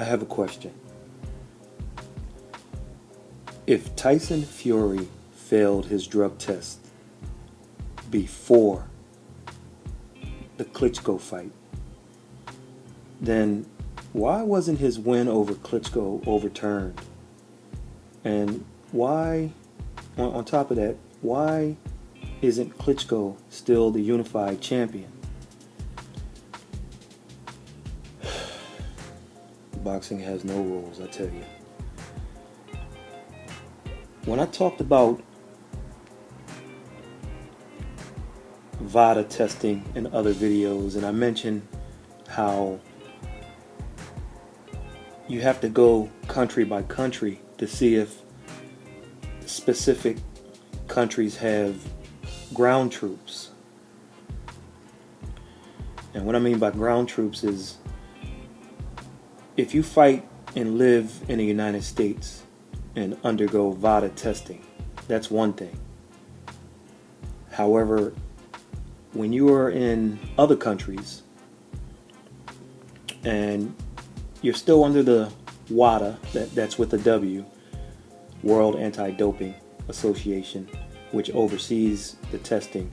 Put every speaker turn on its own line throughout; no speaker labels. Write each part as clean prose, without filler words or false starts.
have a question. If Tyson Fury failed his drug test before the Klitschko fight, then why wasn't his win over Klitschko overturned? And why, on top of that, why isn't Klitschko still the unified champion? Boxing has no rules, I tell you. When I talked about VADA testing in other videos, and I mentioned how you have to go country by country to see if specific countries have ground troops. And what I mean by ground troops is, if you fight and live in the United States and undergo VADA testing, that's one thing. However, when you are in other countries and you're still under the WADA, that's with a W, World Anti-Doping Association, which oversees the testing.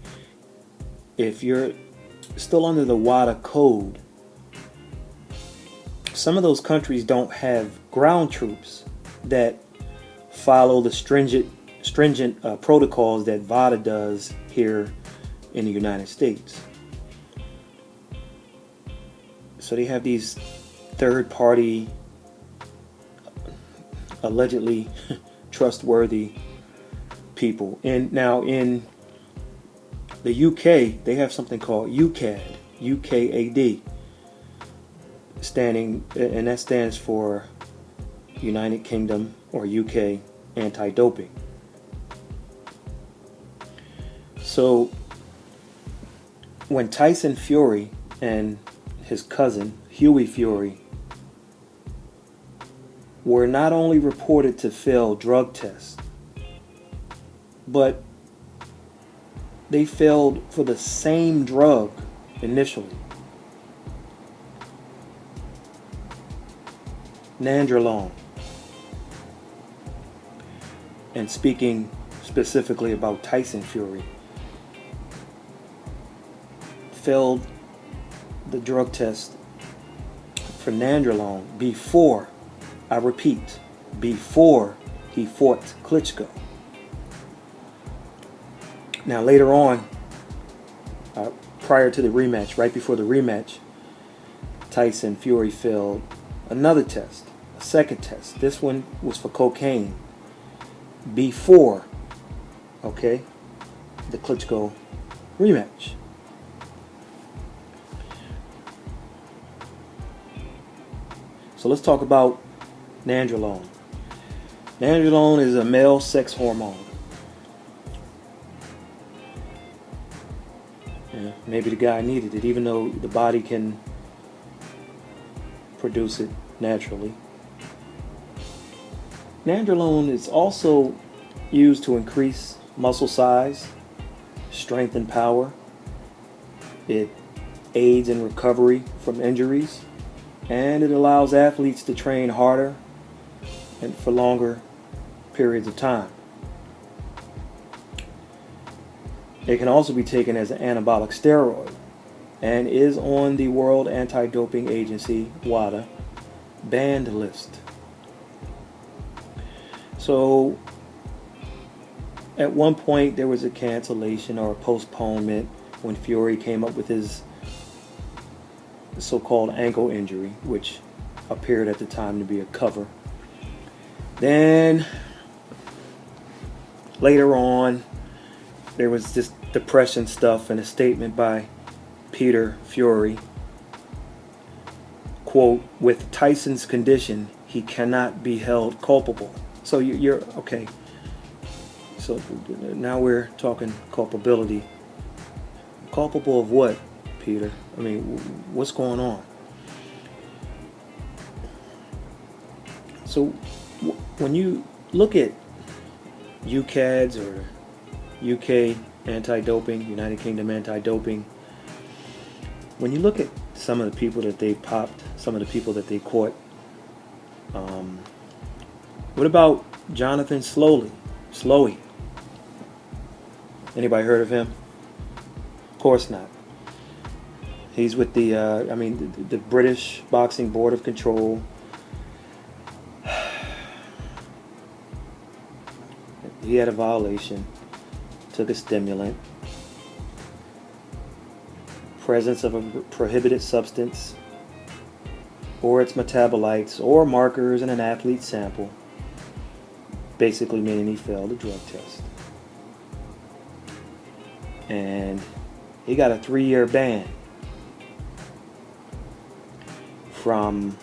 If you're still under the WADA code, some of those countries don't have ground troops that follow the stringent protocols that VADA does here in the United States. So they have these third-party, allegedly trustworthy people. And now in the UK, they have something called UKAD, UKAD, and that stands for United Kingdom or UK Anti-Doping. So when Tyson Fury and his cousin Hughie Fury were not only reported to fail drug tests, but they failed for the same drug initially, nandrolone. And speaking specifically about Tyson Fury, failed the drug test for nandrolone before, I repeat, before he fought Klitschko. Now later on, prior to the rematch, right before the rematch, Tyson Fury failed another test, a second test. This one was for cocaine before, the Klitschko rematch. So let's talk about nandrolone. Nandrolone is a male sex hormone. Yeah, maybe the guy needed it, even though the body can produce it naturally. Nandrolone is also used to increase muscle size, strength and power. It aids in recovery from injuries, and it allows athletes to train harder and for longer periods of time. It can also be taken as an anabolic steroid and is on the World Anti-Doping Agency, WADA, banned list. So at one point there was a cancellation or a postponement when Fury came up with his so-called ankle injury, which appeared at the time to be a cover. Then later on there was this depression stuff and a statement by Peter Fury, quote, "With Tyson's condition, he cannot be held culpable." So you're okay. So now we're talking culpability. Culpable of what, Peter? I mean, what's going on? So when you look at UKADs or UK anti-doping, United Kingdom anti-doping, when you look at some of the people that they popped, some of the people that they caught What about Jonathan Slowey? Anybody heard of him? Of course not. He's with the British Boxing Board of Control. He had a violation, took a stimulant, presence of a prohibited substance or its metabolites or markers in an athlete's sample, basically meaning he failed a drug test. And he got a 3-year ban from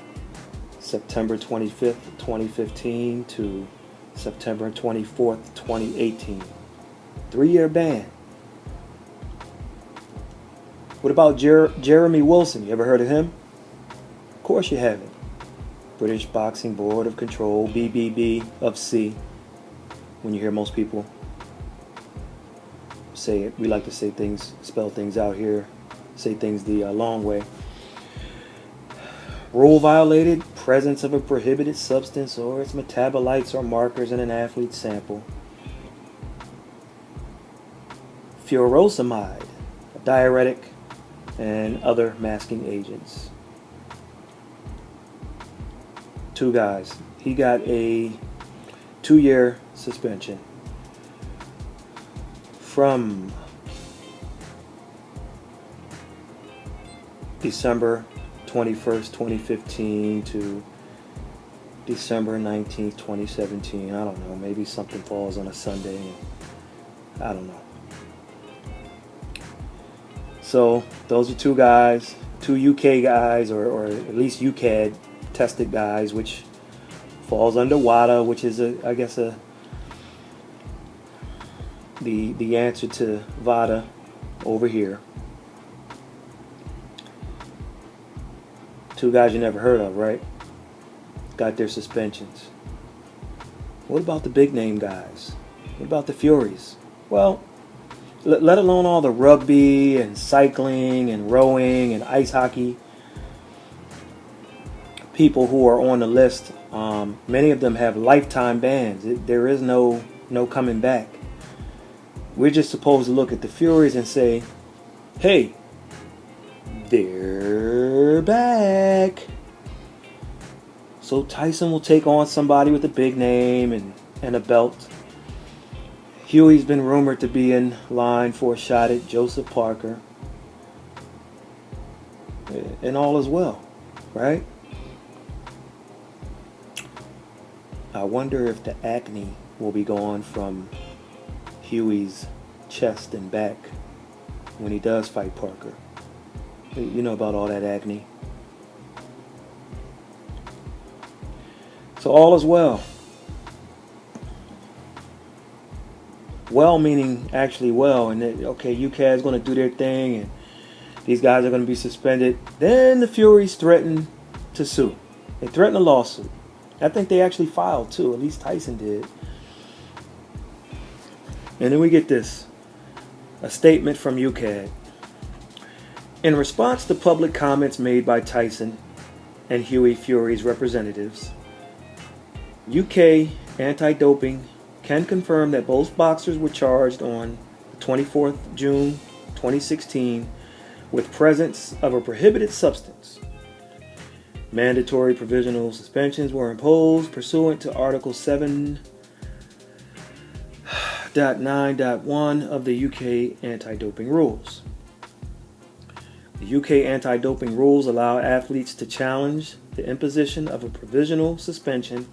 September 25th, 2015 to September 24th, 2018. 3-year ban. What about Jeremy Wilson? You ever heard of him? Of course you haven't. British Boxing Board of Control, BBB of C. When you hear most people say it, we like to say things, spell things out here, say things the long way. Rule violated, presence of a prohibited substance or its metabolites or markers in an athlete's sample. Furosemide, a diuretic, and other masking agents. 2 guys. He got a 2-year suspension from December 21st, 2015 to December 19th, 2017. I don't know. Maybe something falls on a Sunday. I don't know. So those are 2 guys, 2 UK guys, or at least UCAD tested guys, which falls under WADA, which is the answer to VADA over here. 2 guys you never heard of, right? Got their suspensions. What about the big name guys? What about the Furies? Well, let alone all the rugby and cycling and rowing and ice hockey people who are on the list. Many of them have lifetime bans. There is no coming back. We're just supposed to look at the Furies and say, hey, they're back. So Tyson will take on somebody with a big name and a belt. Hughie's been rumored to be in line for a shot at Joseph Parker. And all is well, right? I wonder if the acne will be gone from Hughie's chest and back when he does fight Parker. You know about all that acne. So all is well. Well meaning actually well, and that, okay, UCAD's going to do their thing, and these guys are going to be suspended. Then the Furies threaten to sue. They threaten a lawsuit. I think they actually filed too, at least Tyson did. And then we get this, a statement from UCAD. In response to public comments made by Tyson and Hughie Fury's representatives, UK anti-doping can confirm that both boxers were charged on 24th June 2016 with presence of a prohibited substance. Mandatory provisional suspensions were imposed pursuant to Article 7.9.1 of the UK anti-doping rules. The UK anti-doping rules allow athletes to challenge the imposition of a provisional suspension,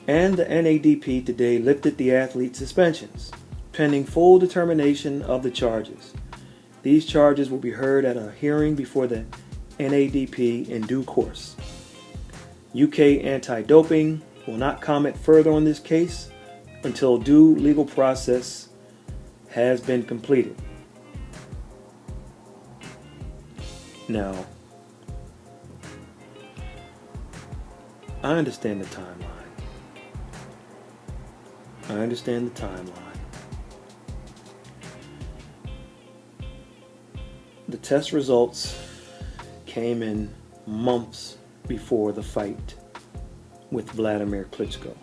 and the NADP today lifted the athlete's suspensions, pending full determination of the charges. These charges will be heard at a hearing before the NADP in due course. UK anti-doping will not comment further on this case until due legal process has been completed. Now, I understand the timeline. The test results came in months before the fight with Vladimir Klitschko.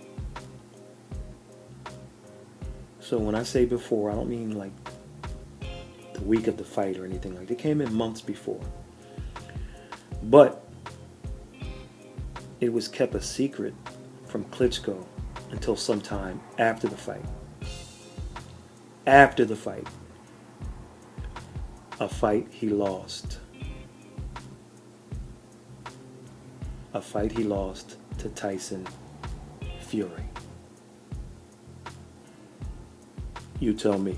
So when I say before, I don't mean like the week of the fight or anything like that. It came in months before. But it was kept a secret from Klitschko until sometime after the fight. After the fight. A fight he lost. A fight he lost to Tyson Fury. You tell me.